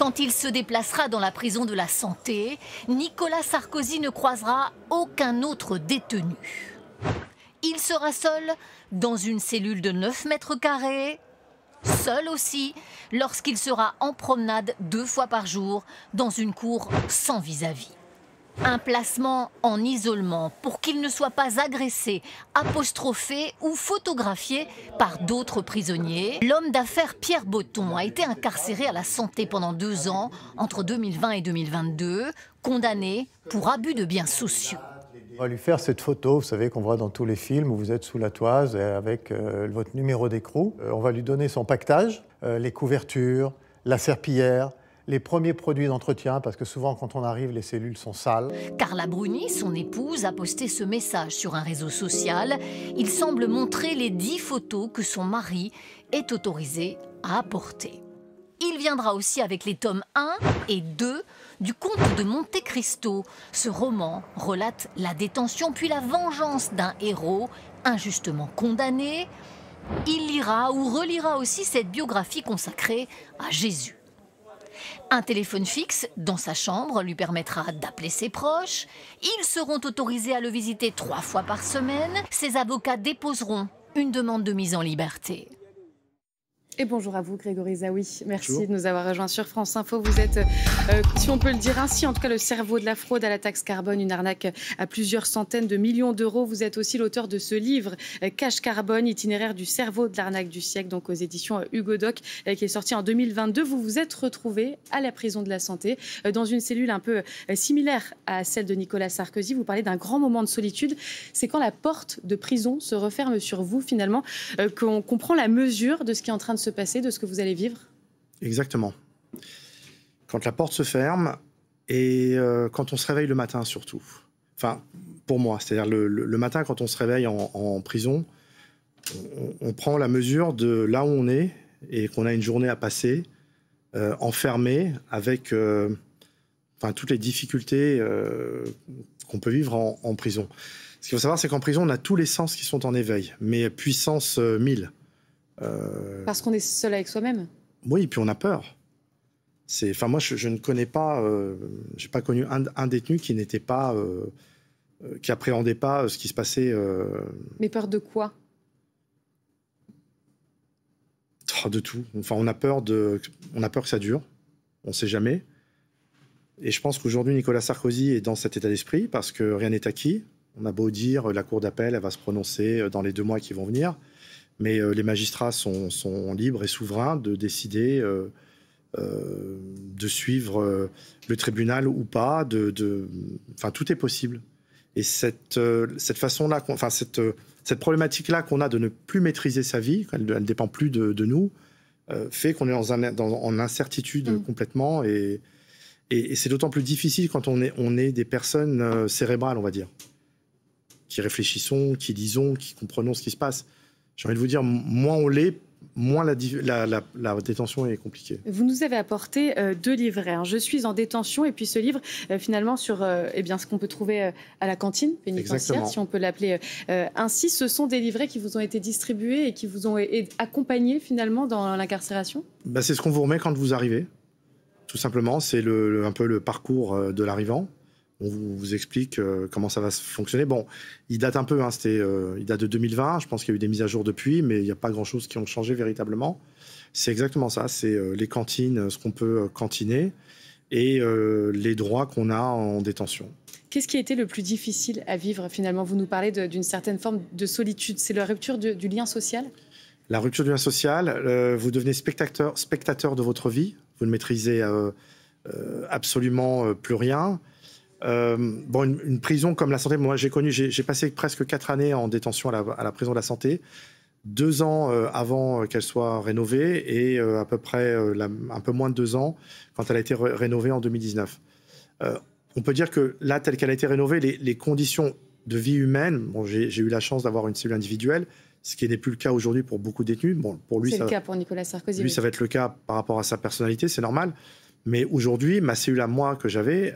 Quand il se déplacera dans la prison de la Santé, Nicolas Sarkozy ne croisera aucun autre détenu. Il sera seul dans une cellule de 9 mètres carrés, seul aussi lorsqu'il sera en promenade 2 fois par jour dans une cour sans vis-à-vis. Un placement en isolement pour qu'il ne soit pas agressé, apostrophé ou photographié par d'autres prisonniers. L'homme d'affaires Pierre Botton a été incarcéré à la Santé pendant 2 ans, entre 2020 et 2022, condamné pour abus de biens sociaux. On va lui faire cette photo, vous savez, qu'on voit dans tous les films où vous êtes sous la toise avec votre numéro d'écrou. On va lui donner son pactage, les couvertures, la serpillière, les premiers produits d'entretien, parce que souvent, quand on arrive, les cellules sont sales. Carla Bruni, son épouse, a posté ce message sur un réseau social. Il semble montrer les 10 photos que son mari est autorisé à apporter. Il viendra aussi avec les tomes 1 et 2 du Comte de Monte Cristo. Ce roman relate la détention puis la vengeance d'un héros injustement condamné. Il lira ou relira aussi cette biographie consacrée à Jésus. Un téléphone fixe dans sa chambre lui permettra d'appeler ses proches. Ils seront autorisés à le visiter 3 fois par semaine. Ses avocats déposeront une demande de mise en liberté. Et bonjour à vous, Grégory Zaoui. Merci Bonjour. de nous avoir rejoints sur France Info. Vous êtes, si on peut le dire ainsi, en tout cas le cerveau de la fraude à la taxe carbone, une arnaque à plusieurs centaines de millions d'euros. Vous êtes aussi l'auteur de ce livre, Cash Carbone, itinéraire du cerveau de l'arnaque du siècle, donc aux éditions Hugo Doc, qui est sorti en 2022. Vous vous êtes retrouvé à la prison de la Santé, dans une cellule un peu similaire à celle de Nicolas Sarkozy. Vous parlez d'un grand moment de solitude. C'est quand la porte de prison se referme sur vous, finalement, qu'on comprend la mesure de ce qui est en train de se passer, de ce que vous allez vivre? Exactement. Quand la porte se ferme et quand on se réveille le matin surtout. Enfin, pour moi, c'est-à-dire le matin quand on se réveille en prison, on prend la mesure de là où on est et qu'on a une journée à passer enfermé avec toutes les difficultés qu'on peut vivre en prison. Ce qu'il faut savoir, c'est qu'en prison, on a tous les sens qui sont en éveil, mais puissance 1000. Parce qu'on est seul avec soi-même. Oui, puis on a peur. Moi, je ne connais pas, j'ai pas connu un détenu qui n'était pas, qui appréhendait pas ce qui se passait. Mais peur de quoi? De tout. Enfin, on a peur que ça dure. On ne sait jamais. Et je pense qu'aujourd'hui, Nicolas Sarkozy est dans cet état d'esprit parce que rien n'est acquis. On a beau dire, la cour d'appel, elle va se prononcer dans les 2 mois qui vont venir. Mais les magistrats sont libres et souverains de décider de suivre le tribunal ou pas. Tout est possible. Et cette façon-là, cette problématique-là qu'on a de ne plus maîtriser sa vie, elle ne dépend plus de nous, fait qu'on est en incertitude complètement. Et c'est d'autant plus difficile quand on est des personnes cérébrales, on va dire, qui réfléchissons, qui lisons, qui comprenons ce qui se passe. J'ai envie de vous dire, moins on l'est, moins la détention est compliquée. Vous nous avez apporté 2 livrets. Je suis en détention et puis ce livre, finalement, sur ce qu'on peut trouver à la cantine pénitentiaire, Exactement. si on peut l'appeler ainsi. Ce sont des livrets qui vous ont été distribués et qui vous ont accompagné finalement dans l'incarcération? C'est ce qu'on vous remet quand vous arrivez, tout simplement. C'est un peu le parcours de l'arrivant. On vous explique comment ça va fonctionner. Bon, il date un peu, il date de 2020. Je pense qu'il y a eu des mises à jour depuis, mais il n'y a pas grand-chose qui ont changé véritablement. C'est exactement ça. C'est les cantines, ce qu'on peut cantiner, et les droits qu'on a en détention. Qu'est-ce qui a été le plus difficile à vivre finalement? Vous nous parlez d'une certaine forme de solitude. C'est la rupture du lien social? La rupture du lien social, vous devenez spectateur de votre vie. Vous ne maîtrisez absolument plus rien. Une prison comme la Santé, moi j'ai passé presque 4 années en détention à la prison de la Santé, 2 ans avant qu'elle soit rénovée et à peu près un peu moins de 2 ans quand elle a été rénovée en 2019. On peut dire que là, telle qu'elle a été rénovée, les conditions de vie humaine, j'ai eu la chance d'avoir une cellule individuelle, ce qui n'est plus le cas aujourd'hui pour beaucoup de détenus. Pour lui, c'est le cas pour Nicolas Sarkozy. Lui, ça va être le cas par rapport à sa personnalité, c'est normal. Mais aujourd'hui, ma cellule à moi que j'avais,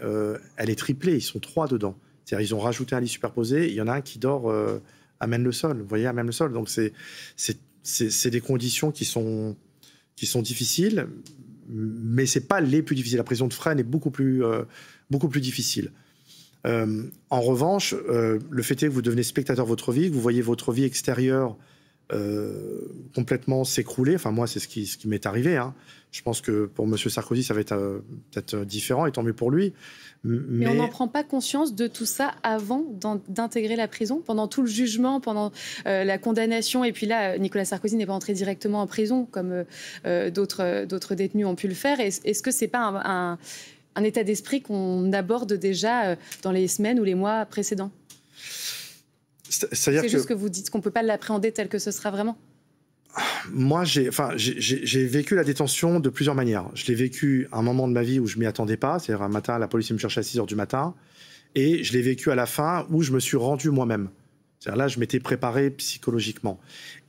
elle est triplée. Ils sont 3 dedans. C'est-à-dire, ils ont rajouté un lit superposé. Il y en a un qui dort à même le sol. Vous voyez, à même le sol. Donc, c'est des conditions qui sont difficiles. mais c'est pas les plus difficiles. La prison de Fresnes est beaucoup plus difficile. En revanche, le fait est que vous devenez spectateur de votre vie, que vous voyez votre vie extérieure complètement s'écrouler. Enfin, moi, c'est ce qui m'est arrivé. Hein. Je pense que pour M. Sarkozy, ça va être peut-être différent, et tant mieux pour lui. Mais on n'en prend pas conscience de tout ça avant d'intégrer la prison, pendant tout le jugement, pendant la condamnation. Et puis là, Nicolas Sarkozy n'est pas entré directement en prison, comme d'autres détenus ont pu le faire. Est-ce que ce n'est pas un état d'esprit qu'on aborde déjà dans les semaines ou les mois précédents? C'est juste que vous dites qu'on ne peut pas l'appréhender tel que ce sera vraiment. Moi, j'ai vécu la détention de plusieurs manières. Je l'ai vécu à un moment de ma vie où je ne m'y attendais pas, c'est-à-dire un matin, la police me cherchait à 6h du matin, et je l'ai vécu à la fin où je me suis rendu moi-même. C'est-à-dire là, je m'étais préparé psychologiquement.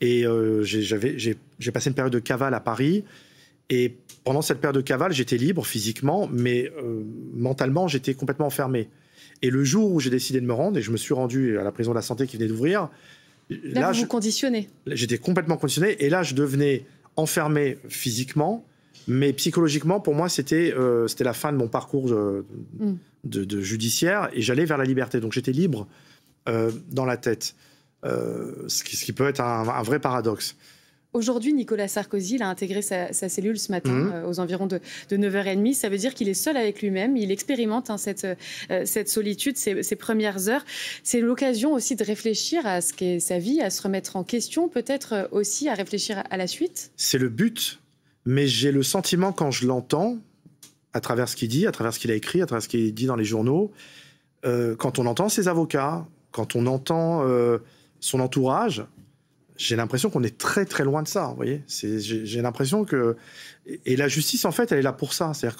Et j'ai passé une période de cavale à Paris, et pendant cette période de cavale, j'étais libre physiquement, mais mentalement, j'étais complètement enfermé. Et le jour où j'ai décidé de me rendre, et je me suis rendu à la prison de la Santé qui venait d'ouvrir, là vous conditionné. J'étais complètement conditionné, et là, je devenais enfermé physiquement, mais psychologiquement, pour moi, c'était la fin de mon parcours de judiciaire, et j'allais vers la liberté. Donc j'étais libre dans la tête, ce qui peut être un vrai paradoxe. Aujourd'hui, Nicolas Sarkozy a intégré sa cellule ce matin aux environs de 9h30. Ça veut dire qu'il est seul avec lui-même. Il expérimente cette solitude, ces premières heures. C'est l'occasion aussi de réfléchir à ce qu'est sa vie, à se remettre en question, peut-être aussi à réfléchir à la suite. C'est le but, mais j'ai le sentiment, quand je l'entends, à travers ce qu'il dit, à travers ce qu'il a écrit, à travers ce qu'il dit dans les journaux, quand on entend ses avocats, quand on entend son entourage, j'ai l'impression qu'on est très très loin de ça, vous voyez. J'ai l'impression que... Et la justice, en fait, elle est là pour ça. C'est-à-dire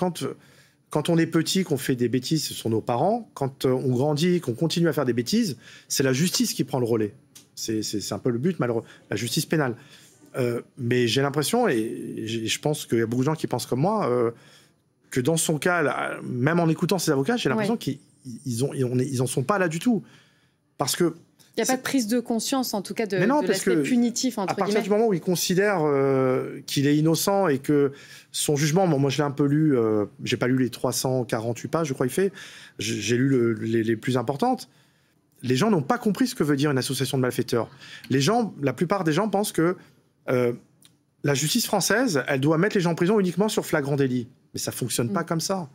quand on est petit, qu'on fait des bêtises, ce sont nos parents. Quand on grandit, qu'on continue à faire des bêtises, c'est la justice qui prend le relais. C'est un peu le but, malheureux, la justice pénale. Mais j'ai l'impression, et je pense qu'il y a beaucoup de gens qui pensent comme moi, que dans son cas, là, même en écoutant ses avocats, j'ai l'impression qu'ils en sont pas là du tout. Parce que il n'y a pas de prise de conscience, en tout cas, de l'aspect punitif, entre guillemets. À partir du moment où il considère qu'il est innocent et que son jugement, moi je l'ai un peu lu, j'ai pas lu les 348 pages, je crois qu'il fait, j'ai lu les plus importantes. Les gens n'ont pas compris ce que veut dire une association de malfaiteurs. La plupart des gens pensent que la justice française, elle doit mettre les gens en prison uniquement sur flagrant délit. Mais ça fonctionne pas comme ça.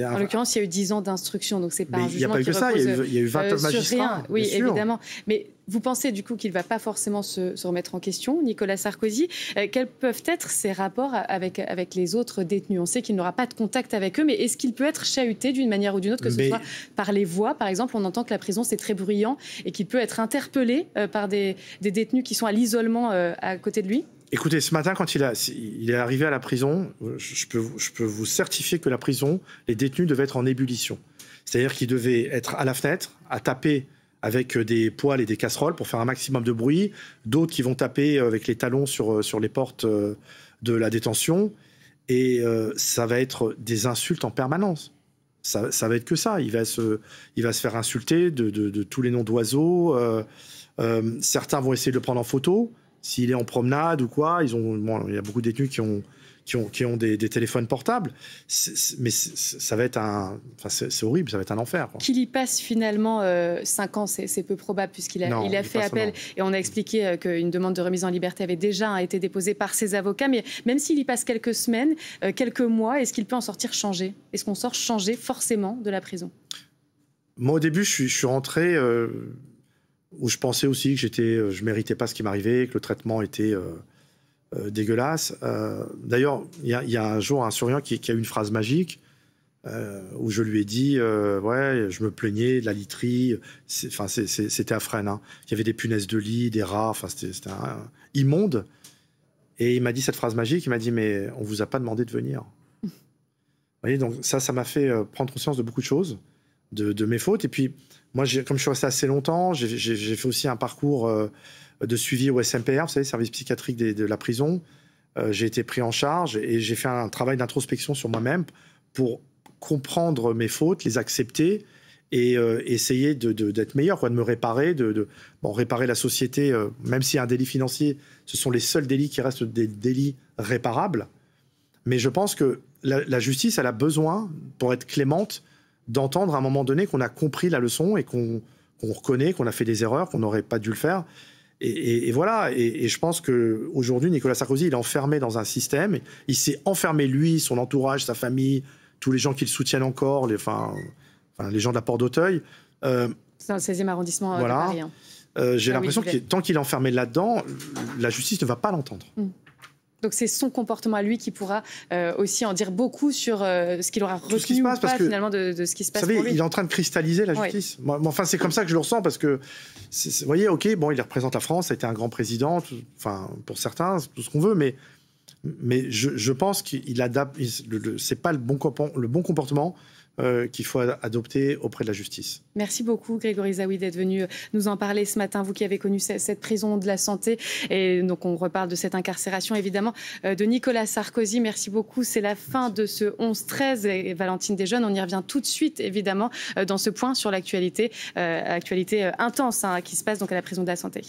En l'occurrence, il y a eu 10 ans d'instruction, donc c'est pas un jugement qui repose sur rien. Il y a eu 20 magistrats. Oui, évidemment. Mais vous pensez du coup qu'il ne va pas forcément se remettre en question, Nicolas Sarkozy. Quels peuvent être ses rapports avec les autres détenus? On sait qu'il n'aura pas de contact avec eux, mais est-ce qu'il peut être chahuté d'une manière ou d'une autre, que ce soit par les voix, par exemple? On entend que la prison, c'est très bruyant et qu'il peut être interpellé par des détenus qui sont à l'isolement à côté de lui. Écoutez, ce matin, quand il est arrivé à la prison, je peux vous certifier que la prison, les détenus devaient être en ébullition. C'est-à-dire qu'ils devaient être à la fenêtre, à taper avec des poêles et des casseroles pour faire un maximum de bruit, d'autres qui vont taper avec les talons sur les portes de la détention, et ça va être des insultes en permanence. Ça va être que ça. Il va se faire insulter de tous les noms d'oiseaux. Certains vont essayer de le prendre en photo. S'il est en promenade ou quoi, il y a beaucoup de détenus qui ont des téléphones portables. Mais ça va être c'est horrible, ça va être un enfer, quoi. Qu'il y passe finalement 5 ans, c'est peu probable, puisqu'il a fait appel. Et on a expliqué qu'une demande de remise en liberté avait déjà été déposée par ses avocats. Mais même s'il y passe quelques semaines, quelques mois, est-ce qu'il peut en sortir changé? Est-ce qu'on sort changé forcément de la prison? Moi, au début, je suis rentré... où je pensais aussi que je méritais pas ce qui m'arrivait, que le traitement était dégueulasse. D'ailleurs, il y a un jour un surveillant qui a eu une phrase magique où je lui ai dit ouais, je me plaignais de la literie. C'était à Fresnes, hein. Il y avait des punaises de lit, des rats. C'était immonde. Et il m'a dit cette phrase magique. Il m'a dit, mais on vous a pas demandé de venir. Vous voyez, donc ça m'a fait prendre conscience de beaucoup de choses, de mes fautes. Et puis moi, comme je suis resté assez longtemps, j'ai fait aussi un parcours de suivi au SMPR, vous savez, service psychiatrique de la prison. J'ai été pris en charge et j'ai fait un travail d'introspection sur moi-même pour comprendre mes fautes, les accepter et essayer d'être meilleur, de me réparer, réparer la société. Même s'il y a un délit financier, ce sont les seuls délits qui restent des délits réparables. Mais je pense que la justice, elle a besoin, pour être clémente, d'entendre à un moment donné qu'on a compris la leçon et qu'on reconnaît qu'on a fait des erreurs, qu'on n'aurait pas dû le faire. Et voilà. Et je pense qu'aujourd'hui, Nicolas Sarkozy, il est enfermé dans un système. Il s'est enfermé, lui, son entourage, sa famille, tous les gens qui le soutiennent encore, les gens de la Porte d'Auteuil. C'est dans le 16e arrondissement voilà. de Paris. J'ai l'impression que tant qu'il est enfermé là-dedans, la justice ne va pas l'entendre. Donc c'est son comportement à lui qui pourra aussi en dire beaucoup sur ce qu'il aura retenu ou pas finalement de ce qui se passe pour lui. Vous savez, il est en train de cristalliser la justice. Ouais. Moi, c'est comme ça que je le ressens, parce que, vous voyez, ok, bon, il représente la France, ça a été un grand président, pour certains, c'est tout ce qu'on veut, mais je pense qu'il adapte, c'est pas le bon comportement qu'il faut adopter auprès de la justice. Merci beaucoup Grégory Zaouï d'être venu nous en parler ce matin, vous qui avez connu cette prison de la santé. Et donc on reparle de cette incarcération évidemment de Nicolas Sarkozy. Merci beaucoup, c'est la fin de ce 11-13 et Valentine Desjeunes. On y revient tout de suite évidemment dans ce point sur l'actualité, actualité intense qui se passe donc à la prison de la santé.